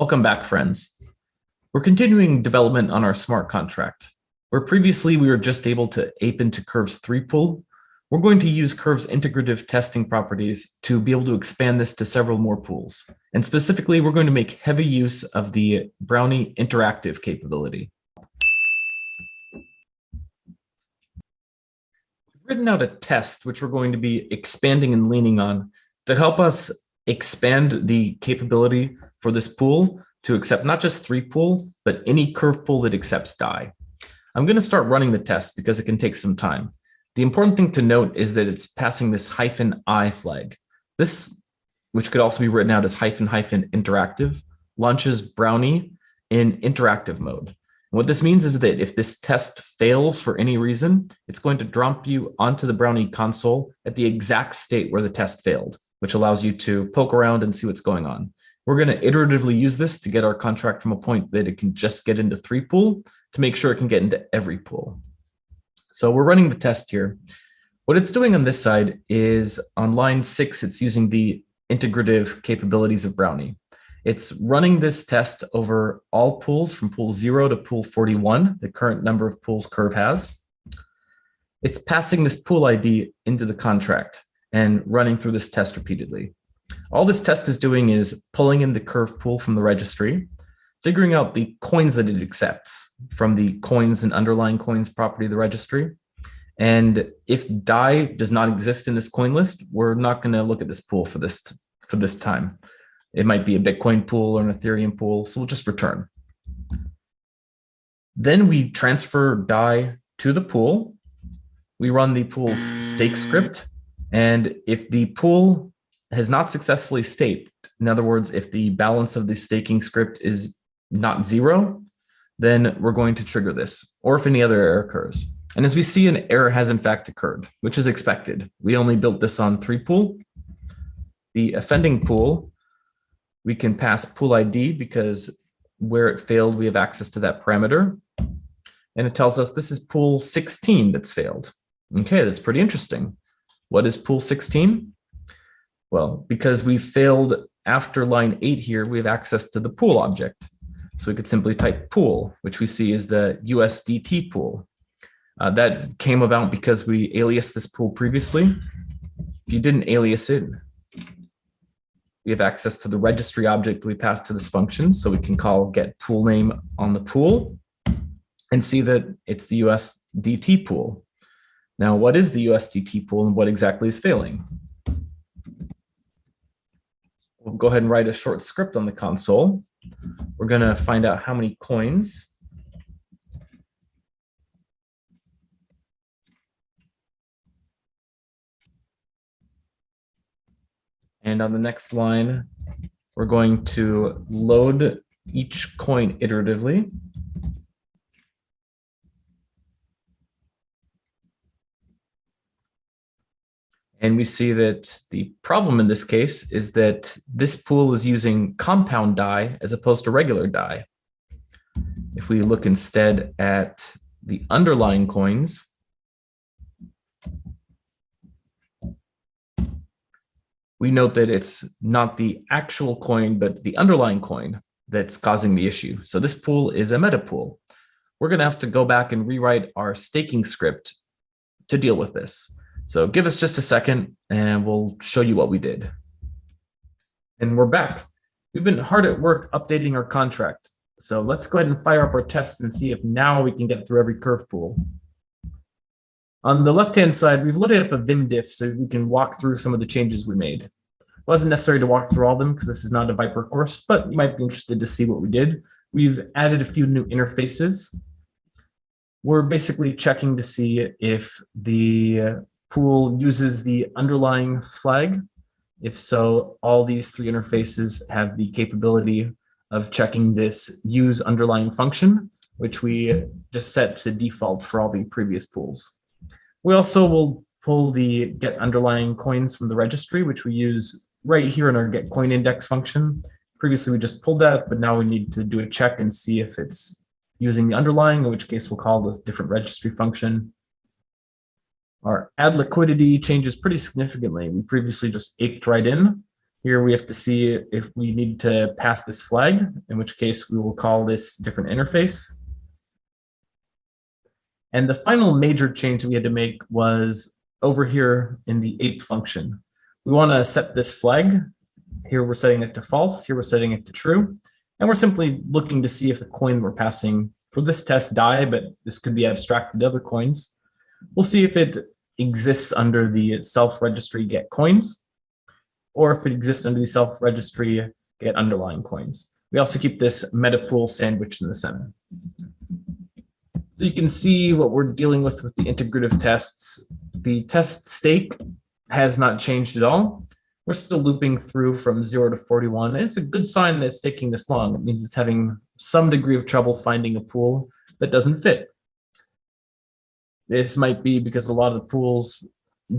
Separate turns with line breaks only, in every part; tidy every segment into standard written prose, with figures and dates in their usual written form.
Welcome back, friends. We're continuing development on our smart contract. Where previously we were just able to ape into Curve's 3 pool, we're going to use Curve's integrative testing properties to be able to expand this to several more pools. And specifically, we're going to make heavy use of the Brownie interactive capability. We've written out a test which we're going to be expanding and leaning on to help us expand the capability for this pool to accept not just 3 pool, but any Curve pool that accepts die. I'm going to start running the test because it can take some time. The important thing to note is that it's passing this -i flag. This, which could also be written out as --interactive, launches Brownie in interactive mode. And what this means is that if this test fails for any reason, it's going to drop you onto the Brownie console at the exact state where the test failed, which allows you to poke around and see what's going on. We're going to iteratively use this to get our contract from a point that it can just get into 3 pool to make sure it can get into every pool. So we're running the test here. What it's doing on this side is on line 6, it's using the integrative capabilities of Brownie. It's running this test over all pools from pool 0 to pool 41, the current number of pools Curve has. It's passing this pool ID into the contract and running through this test repeatedly. All this test is doing is pulling in the Curve pool from the registry, figuring out the coins that it accepts from the coins and underlying coins property of the registry. And if die does not exist in this coin list, we're not going to look at this pool for this time. It might be a Bitcoin pool or an Ethereum pool, so we'll just return. Then we transfer die to the pool. We run the pool's stake script. And if the pool has not successfully staked, in other words, if the balance of the staking script is not 0, then we're going to trigger this, or if any other error occurs. And as we see, an error has in fact occurred, which is expected. We only built this on 3 pool. The offending pool, we can pass pool ID because where it failed, we have access to that parameter. And it tells us this is pool 16 that's failed. Okay, that's pretty interesting. What is pool 16? Well, because we failed after line 8 here, we have access to the pool object. So we could simply type pool, which we see is the USDT pool. That came about because we aliased this pool previously. If you didn't alias it, we have access to the registry object we passed to this function. So we can call get pool name on the pool and see that it's the USDT pool. Now, what is the USDT pool and what exactly is failing? We'll go ahead and write a short script on the console. We're going to find out how many coins. And on the next line, we're going to load each coin iteratively. And we see that the problem in this case is that this pool is using compound die as opposed to regular die. If we look instead at the underlying coins, we note that it's not the actual coin, but the underlying coin that's causing the issue. So this pool is a meta pool. We're going to have to go back and rewrite our staking script to deal with this. So give us just a second and we'll show you what we did. And we're back. We've been hard at work updating our contract. So let's go ahead and fire up our tests and see if now we can get through every Curve pool. On the left-hand side, we've loaded up a Vim diff so we can walk through some of the changes we made. It wasn't necessary to walk through all of them because this is not a Viper course, but you might be interested to see what we did. We've added a few new interfaces. We're basically checking to see if the pool uses the underlying flag. If so, all these 3 interfaces have the capability of checking this use underlying function, which we just set to default for all the previous pools. We also will pull the get underlying coins from the registry, which we use right here in our get coin index function. Previously, we just pulled that, but now we need to do a check and see if it's using the underlying, in which case we'll call the different registry function. Our add liquidity changes pretty significantly. We previously just aped right in. Here we have to see if we need to pass this flag, in which case we will call this different interface. And the final major change we had to make was over here in the ape function. We want to set this flag. Here we're setting it to false, here we're setting it to true. And we're simply looking to see if the coin we're passing for this test die, but this could be abstracted to other coins. We'll see if it exists under the self-registry get coins, or if it exists under the self-registry get underlying coins. We also keep this meta pool sandwiched in the center. So you can see what we're dealing with the integrative tests. The test stake has not changed at all. We're still looping through from 0 to 41. And it's a good sign that it's taking this long. It means it's having some degree of trouble finding a pool that doesn't fit. This might be because a lot of the pools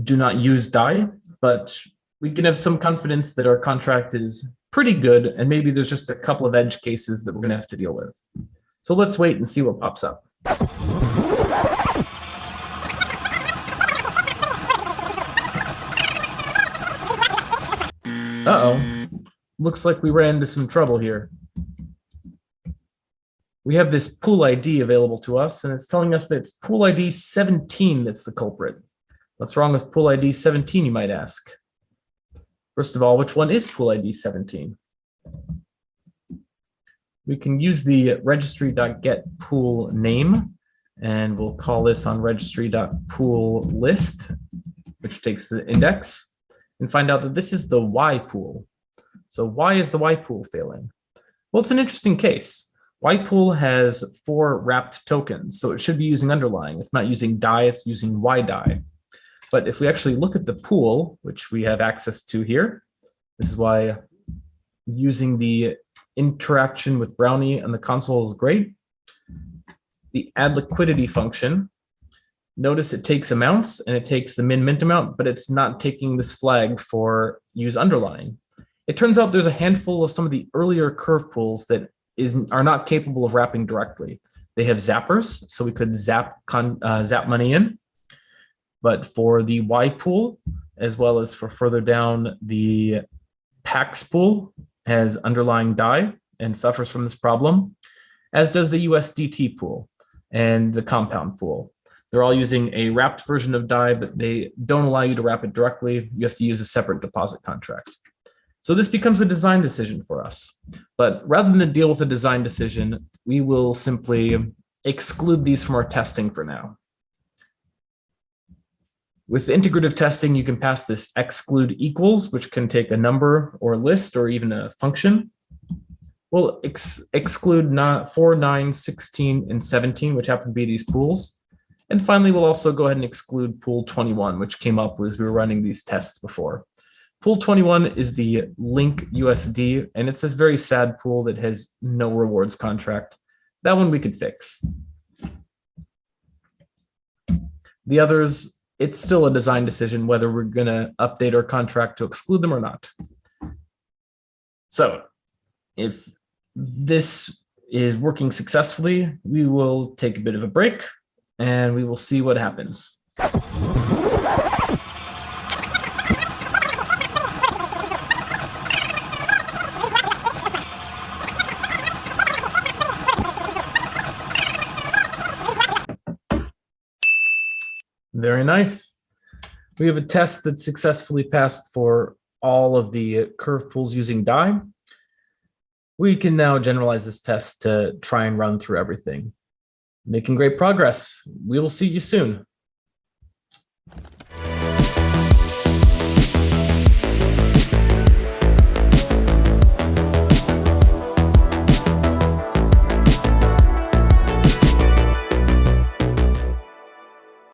do not use DAI, but we can have some confidence that our contract is pretty good, and maybe there's just a couple of edge cases that we're going to have to deal with. So let's wait and see what pops up. Uh-oh, looks like we ran into some trouble here. We have this pool ID available to us, and it's telling us that it's pool ID 17 that's the culprit. What's wrong with pool ID 17, you might ask? First of all, which one is pool ID 17? We can use the registry.get pool name, and we'll call this on registry.pool list, which takes the index, and find out that this is the Y pool. So why is the Y pool failing? Well, it's an interesting case. Y pool has 4 wrapped tokens, so it should be using underlying. It's not using DAI, it's using Y DAI. But if we actually look at the pool, which we have access to here, this is why using the interaction with Brownie on the console is great. The add liquidity function, notice it takes amounts and it takes the min mint amount, but it's not taking this flag for use underlying. It turns out there's a handful of some of the earlier curve pools that are not capable of wrapping directly. They have zappers, so we could zap money in. But for the Y pool, as well as for further down, the PAX pool has underlying DAI and suffers from this problem, as does the USDT pool and the compound pool. They're all using a wrapped version of DAI, but they don't allow you to wrap it directly. You have to use a separate deposit contract. So this becomes a design decision for us. But rather than deal with a design decision, we will simply exclude these from our testing for now. With integrative testing, you can pass this exclude equals, which can take a number or a list or even a function. We'll exclude 4, 9, 16, and 17, which happen to be these pools. And finally, we'll also go ahead and exclude pool 21, which came up as we were running these tests before. Pool 21 is the link USD, and it's a very sad pool that has no rewards contract. That one we could fix. The others, it's still a design decision whether we're going to update our contract to exclude them or not. So if this is working successfully, we will take a bit of a break and we will see what happens. Very nice. We have a test that successfully passed for all of the curve pools using DAI. We can now generalize this test to try and run through everything. Making great progress. We will see you soon.